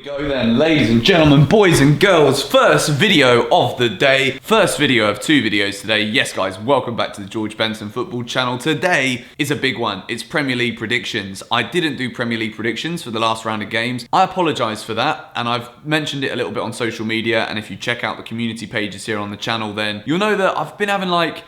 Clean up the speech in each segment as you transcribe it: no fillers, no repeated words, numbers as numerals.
Go then, ladies and gentlemen, boys and girls, first video of the day, first video of two videos today. Yes guys, welcome back to the George Benson football channel. Today is a big one. It's Premier League predictions. I didn't do Premier League predictions for the last round of games. I apologise for that, and I've mentioned it a little bit on social media, and if you check out the community pages here on the channel, then you'll know that I've been having I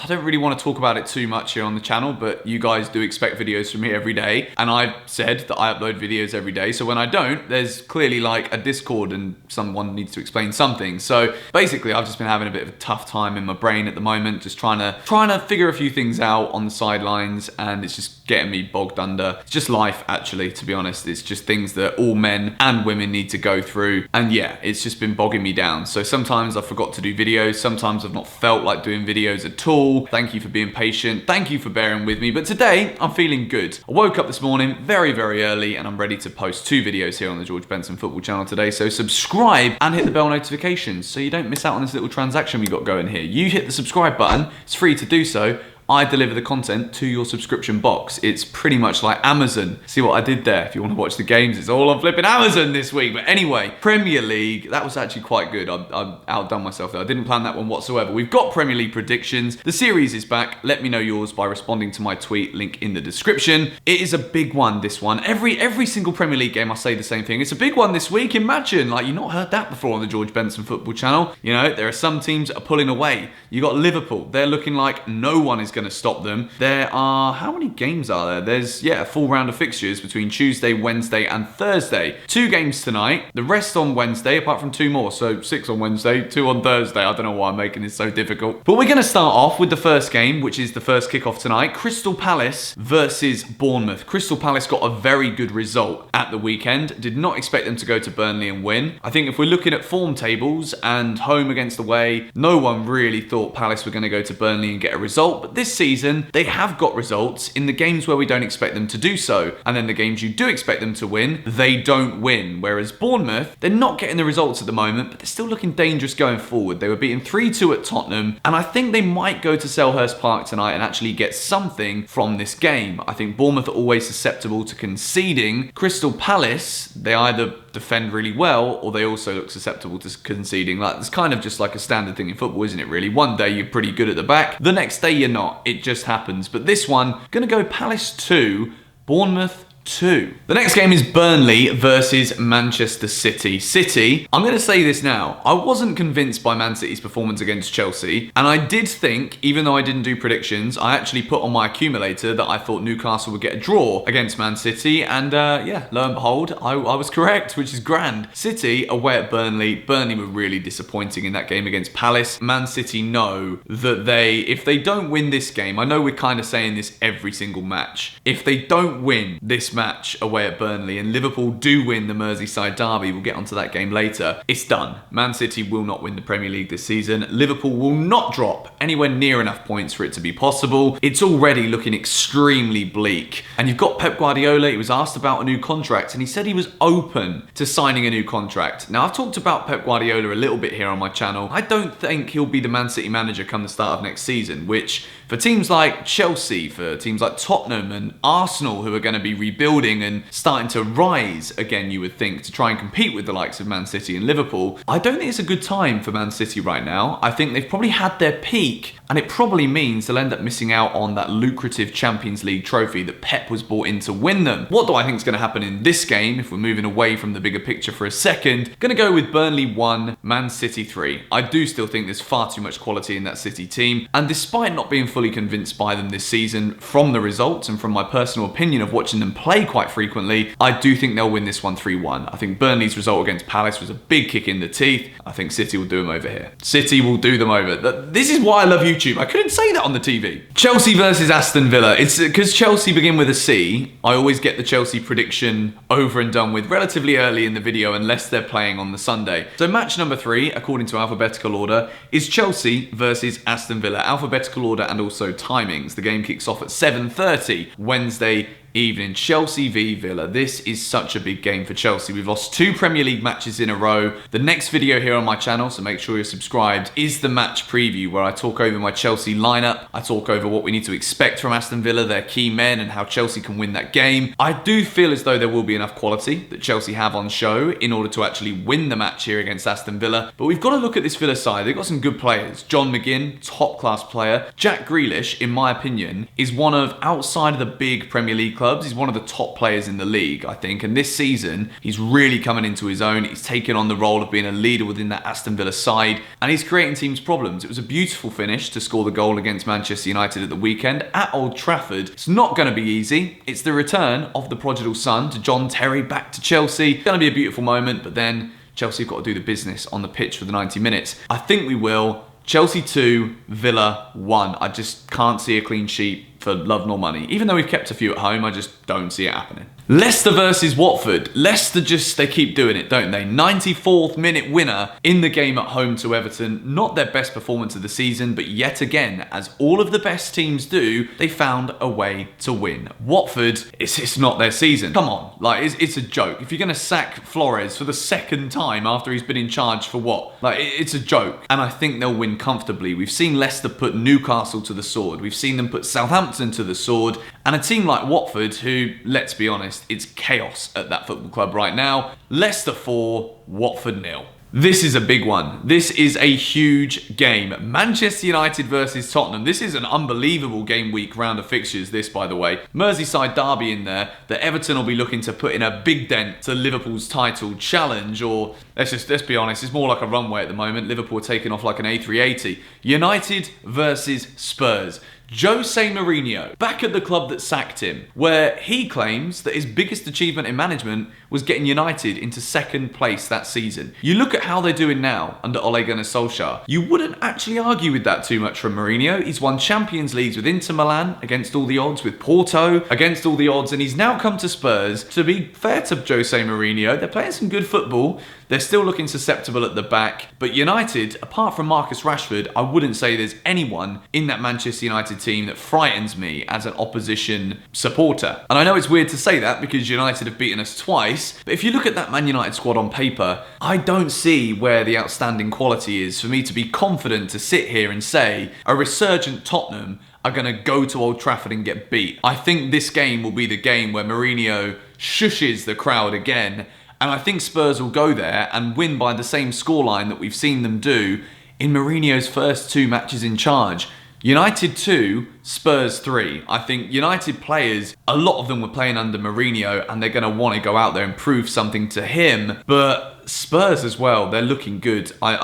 don't really want to talk about it too much here on the channel, but you guys do expect videos from me every day, and I've said that I upload videos every day, so when I don't, there's clearly like a Discord and someone needs to explain something. So basically I've just been having a bit of a tough time in my brain at the moment, just trying to figure a few things out on the sidelines, and it's just getting me bogged under. It's just life, actually, to be honest. It's just things that all men and women need to go through, and yeah, it's just been bogging me down. So sometimes I forgot to do videos, sometimes I've not felt like doing videos at all. Thank you for being patient, thank you for bearing with me, but today I'm feeling good. I woke up this morning very early and I'm ready to post two videos here on the George Benson football channel today, so subscribe and hit the bell notifications so you don't miss out on this little transaction we got going here. You hit the subscribe button, it's free to do so. I deliver the content to your subscription box. It's pretty much like Amazon. See what I did there? If you want to watch the games, it's all on flipping Amazon this week. But anyway, Premier League, that was actually quite good. I outdone myself there. I didn't plan that one whatsoever. We've got Premier League predictions. The series is back. Let me know yours by responding to my tweet, link in the description. It is a big one, this one. Every single Premier League game, I say the same thing. It's a big one this week. Imagine, like, you've not heard that before on the George Benson football channel. You know, there are some teams that are pulling away. You got Liverpool. They're looking like no one is going to stop them. There are, how many games are there? There's, a full round of fixtures between Tuesday, Wednesday and Thursday. 2 games tonight, the rest on Wednesday, apart from 2 more. So 6 on Wednesday, 2 on Thursday. I don't know why I'm making this so difficult. But we're going to start off with the first game, which is the first kickoff tonight. Crystal Palace versus Bournemouth. Crystal Palace got a very good result at the weekend. Did not expect them to go to Burnley and win. I think if we're looking at form tables and home against away, no one really thought Palace were going to go to Burnley and get a result. But this season, they have got results in the games where we don't expect them to do so. And then the games you do expect them to win, they don't win. Whereas Bournemouth, they're not getting the results at the moment, but they're still looking dangerous going forward. They were beaten 3-2 at Tottenham, and I think they might go to Selhurst Park tonight and actually get something from this game. I think Bournemouth are always susceptible to conceding. Crystal Palace, they either defend really well, or they also look susceptible to conceding. Like, it's kind of just like a standard thing in football, isn't it, really? One day you're pretty good at the back, the next day you're not. It just happens. But this one, gonna go Palace 2, Bournemouth 2. The next game is Burnley versus Manchester City. City, I'm going to say this now, I wasn't convinced by Man City's performance against Chelsea, and I did think, even though I didn't do predictions, I actually put on my accumulator that I thought Newcastle would get a draw against Man City, and yeah, lo and behold, I was correct, which is grand. City away at Burnley. Burnley were really disappointing in that game against Palace. Man City know that if they don't win this game, I know we're kind of saying this every single match, if they don't win this match away at Burnley and Liverpool do win the Merseyside derby, we'll get onto that game later, it's done. Man City will not win the Premier League this season. Liverpool will not drop anywhere near enough points for it to be possible. It's already looking extremely bleak. And you've got Pep Guardiola. He was asked about a new contract and he said he was open to signing a new contract. Now, I've talked about Pep Guardiola a little bit here on my channel. I don't think he'll be the Man City manager come the start of next season, which for teams like Chelsea, for teams like Tottenham and Arsenal, who are going to be rebuilding and starting to rise again, you would think, to try and compete with the likes of Man City and Liverpool, I don't think it's a good time for Man City right now. I think they've probably had their peak, and it probably means they'll end up missing out on that lucrative Champions League trophy that Pep was brought in to win them. What do I think is going to happen in this game, if we're moving away from the bigger picture for a second? Going to go with Burnley 1, Man City 3. I do still think there's far too much quality in that City team, and despite not being fully convinced by them this season from the results and from my personal opinion of watching them play quite frequently, I do think they'll win this one 3-1. I think Burnley's result against Palace was a big kick in the teeth. I think City will do them over here. City will do them over. This is why I love YouTube. I couldn't say that on the TV. Chelsea versus Aston Villa. It's because Chelsea begin with a C. I always get the Chelsea prediction over and done with relatively early in the video unless they're playing on the Sunday. So match number 3, according to alphabetical order, is Chelsea versus Aston Villa. Alphabetical order and also timings. The game kicks off at 7:30 Wednesday evening. Chelsea v Villa. This is such a big game for Chelsea. We've lost 2 Premier League matches in a row. The next video here on my channel, so make sure you're subscribed, is the match preview where I talk over my Chelsea lineup. I talk over what we need to expect from Aston Villa, their key men, and how Chelsea can win that game. I do feel as though there will be enough quality that Chelsea have on show in order to actually win the match here against Aston Villa. But we've got to look at this Villa side. They've got some good players. John McGinn, top class player. Jack Grealish, in my opinion, is one of, outside of the big Premier League clubs, he's one of the top players in the league, I think. And this season, he's really coming into his own. He's taken on the role of being a leader within that Aston Villa side, and he's creating teams problems. It was a beautiful finish to score the goal against Manchester United at the weekend at Old Trafford. It's not going to be easy. It's the return of the prodigal son to John Terry back to Chelsea. It's going to be a beautiful moment, but then Chelsea have got to do the business on the pitch for the 90 minutes. I think we will. Chelsea 2, Villa 1. I just can't see a clean sheet for love nor money. Even though we've kept a few at home, I just don't see it happening. Leicester versus Watford. Leicester they keep doing it, don't they? 94th minute winner in the game at home to Everton. Not their best performance of the season, but yet again, as all of the best teams do, they found a way to win. Watford, it's not their season. Come on, like it's a joke. If you're going to sack Flores for the second time after he's been in charge for what? Like it's a joke. And I think they'll win comfortably. We've seen Leicester put Newcastle to the sword. We've seen them put Southampton to the sword. And a team like Watford, who, let's be honest, it's chaos at that football club right now. Leicester 4, Watford 0. This is a big one. This is a huge game. Manchester United versus Tottenham. This is an unbelievable game week round of fixtures, this, by the way. Merseyside derby in there that Everton will be looking to put in a big dent to Liverpool's title challenge, or let's be honest, it's more like a runway at the moment. Liverpool are taking off like an A380. United versus Spurs. Jose Mourinho, back at the club that sacked him, where he claims that his biggest achievement in management was getting United into second place that season. You look at how they're doing now under Ole Gunnar Solskjaer, you wouldn't actually argue with that too much from Mourinho. He's won Champions Leagues with Inter Milan against all the odds, with Porto against all the odds, and he's now come to Spurs. To be fair to Jose Mourinho, they're playing some good football. They're still looking susceptible at the back, but United, apart from Marcus Rashford, I wouldn't say there's anyone in that Manchester United team that frightens me as an opposition supporter. And I know it's weird to say that because United have beaten us twice, but if you look at that Man United squad on paper, I don't see where the outstanding quality is for me to be confident to sit here and say a resurgent Tottenham are going to go to Old Trafford and get beat. I think this game will be the game where Mourinho shushes the crowd again, and I think Spurs will go there and win by the same scoreline that we've seen them do in Mourinho's first 2 matches in charge. United 2, Spurs 3. I think United players, a lot of them were playing under Mourinho, and they're going to want to go out there and prove something to him. But Spurs as well, they're looking good. I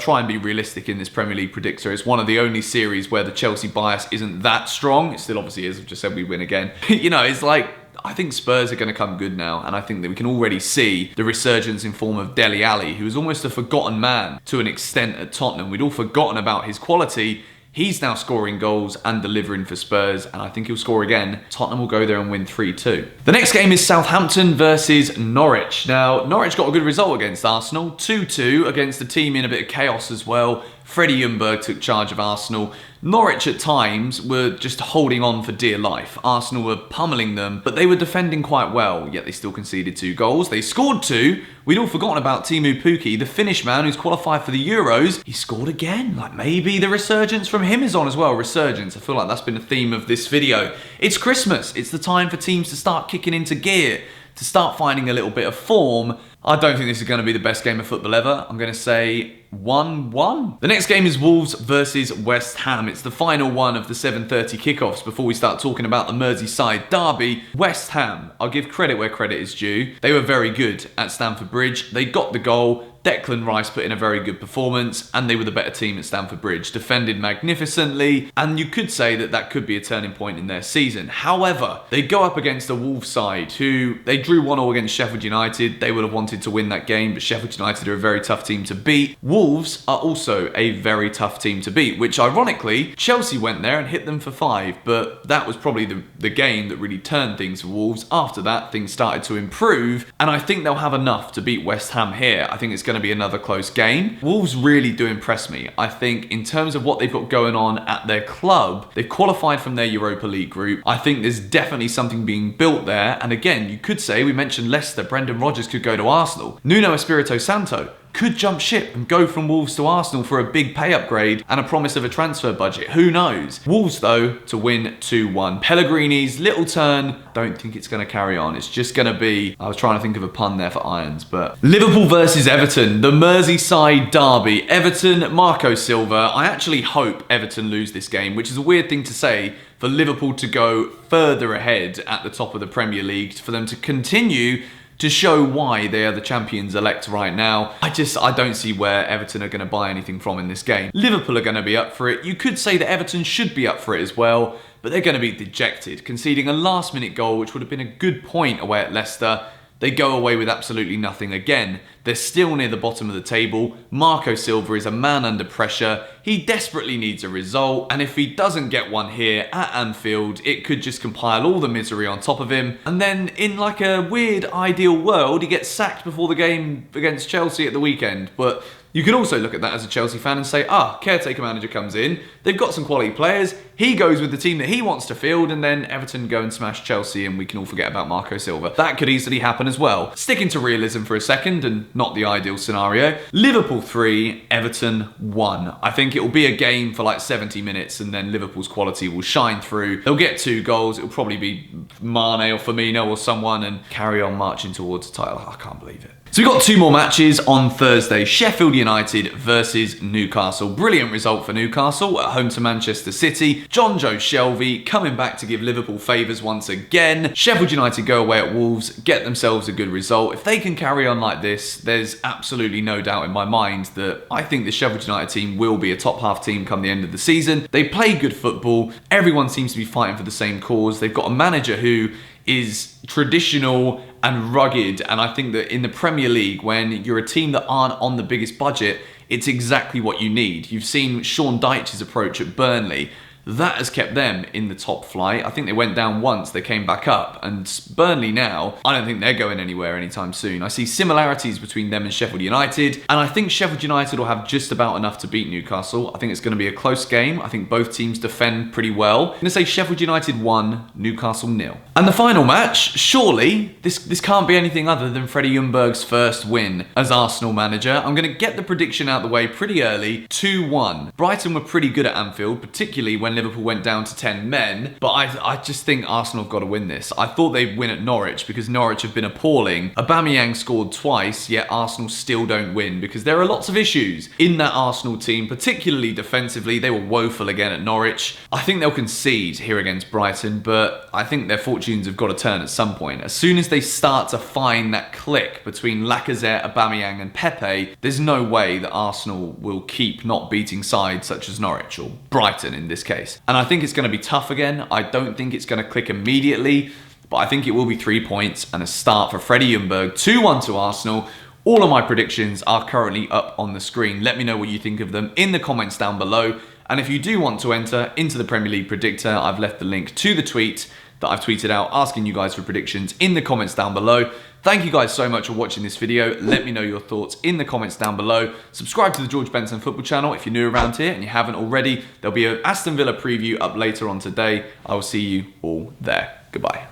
try and be realistic in this Premier League predictor. It's one of the only series where the Chelsea bias isn't that strong. It still obviously is. I've just said we win again. You know, it's like, I think Spurs are going to come good now, and I think that we can already see the resurgence in form of Dele Alli, who was almost a forgotten man to an extent at Tottenham. We'd all forgotten about his quality. He's now scoring goals and delivering for Spurs, and I think he'll score again. Tottenham will go there and win 3-2. The next game is Southampton versus Norwich. Now, Norwich got a good result against Arsenal, 2-2 against a team in a bit of chaos as well. Freddie Ljungberg took charge of Arsenal. Norwich at times were just holding on for dear life. Arsenal were pummeling them, but they were defending quite well, yet they still conceded 2 goals. They scored 2. We'd all forgotten about Teemu Pukki, the Finnish man who's qualified for the Euros. He scored again. Like, maybe the resurgence from him is on as well. Resurgence, I feel like that's been a theme of this video. It's Christmas. It's the time for teams to start kicking into gear, to start finding a little bit of form. I don't think this is going to be the best game of football ever. I'm going to say 1-1. The next game is Wolves versus West Ham. It's the final one of the 7:30 kickoffs before we start talking about the Merseyside derby. West Ham, I'll give credit where credit is due. They were very good at Stamford Bridge. They got the goal. Declan Rice put in a very good performance, and they were the better team at Stamford Bridge. Defended magnificently, and you could say that that could be a turning point in their season. However, they go up against a Wolves side who, they drew 1-1 against Sheffield United. They would have wanted to win that game, but Sheffield United are a very tough team to beat. Wolves are also a very tough team to beat, which ironically, Chelsea went there and hit them for 5, but that was probably the game that really turned things for Wolves. After that, things started to improve, and I think they'll have enough to beat West Ham here. I think it's going to be another close game. Wolves really do impress me. I think in terms of what they've got going on at their club, they've qualified from their Europa League group. I think there's definitely something being built there, and again, you could say, we mentioned Leicester, Brendan Rodgers could go to Arsenal. Nuno Espirito Santo could jump ship and go from Wolves to Arsenal for a big pay upgrade and a promise of a transfer budget. Who knows? Wolves, though, to win 2-1. Pellegrini's little turn, don't think it's going to carry on. It's just going to be, I was trying to think of a pun there for irons, but Liverpool versus Everton, the Merseyside derby. Everton, Marco Silva. I actually hope Everton lose this game, which is a weird thing to say for Liverpool to go further ahead at the top of the Premier League, for them to continue to show why they are the champions-elect right now. I don't see where Everton are going to buy anything from in this game. Liverpool are going to be up for it. You could say that Everton should be up for it as well, but they're going to be dejected, conceding a last-minute goal, which would have been a good point away at Leicester. They go away with absolutely nothing again. They're still near the bottom of the table. Marco Silva is a man under pressure. He desperately needs a result, and if he doesn't get one here at Anfield, it could just compile all the misery on top of him. And then, in like a weird ideal world, he gets sacked before the game against Chelsea at the weekend. But you can also look at that as a Chelsea fan and say, caretaker manager comes in, they've got some quality players, he goes with the team that he wants to field, and then Everton go and smash Chelsea and we can all forget about Marco Silva. That could easily happen as well. Sticking to realism for a second, and not the ideal scenario, Liverpool 3, Everton 1. I think it will be a game for like 70 minutes and then Liverpool's quality will shine through. They'll get 2 goals, it'll probably be Mane or Firmino or someone, and carry on marching towards the title. I can't believe it. So we've got 2 more matches on Thursday. Sheffield United versus Newcastle. Brilliant result for Newcastle at home to Manchester City. John Joe Shelvey coming back to give Liverpool favours once again. Sheffield United go away at Wolves, get themselves a good result. If they can carry on like this, there's absolutely no doubt in my mind that I think the Sheffield United team will be a top half team come the end of the season. They play good football. Everyone seems to be fighting for the same cause. They've got a manager who is traditional and rugged, and I think that in the Premier League, when you're a team that aren't on the biggest budget, it's exactly what you need. You've seen Sean Dyche's approach at Burnley. That has kept them in the top flight. I think they went down once, they came back up. And Burnley now, I don't think they're going anywhere anytime soon. I see similarities between them and Sheffield United. And I think Sheffield United will have just about enough to beat Newcastle. I think it's going to be a close game. I think both teams defend pretty well. I'm going to say Sheffield United 1, Newcastle 0. And the final match, surely, this can't be anything other than Freddie Ljungberg's first win as Arsenal manager. I'm going to get the prediction out of the way pretty early, 2-1. Brighton were pretty good at Anfield, particularly when Liverpool went down to 10 men, but I just think Arsenal have got to win this. I thought they'd win at Norwich because Norwich have been appalling. Aubameyang scored twice, yet Arsenal still don't win because there are lots of issues in that Arsenal team, particularly defensively. They were woeful again at Norwich. I think they'll concede here against Brighton, but I think their fortunes have got to turn at some point. As soon as they start to find that click between Lacazette, Aubameyang and Pepe, there's no way that Arsenal will keep not beating sides such as Norwich, or Brighton in this case. And I think it's going to be tough again. I don't think it's going to click immediately, but I think it will be 3 points and a start for Freddie Ljungberg. 2-1 to Arsenal. All of my predictions are currently up on the screen. Let me know what you think of them in the comments down below. And if you do want to enter into the Premier League Predictor, I've left the link to the tweet that I've tweeted out asking you guys for predictions in the comments down below. Thank you guys so much for watching this video. Let me know your thoughts in the comments down below. Subscribe to the George Benson Football channel if you're new around here and you haven't already. There'll be an Aston Villa preview up later on today. I will see you all there. Goodbye.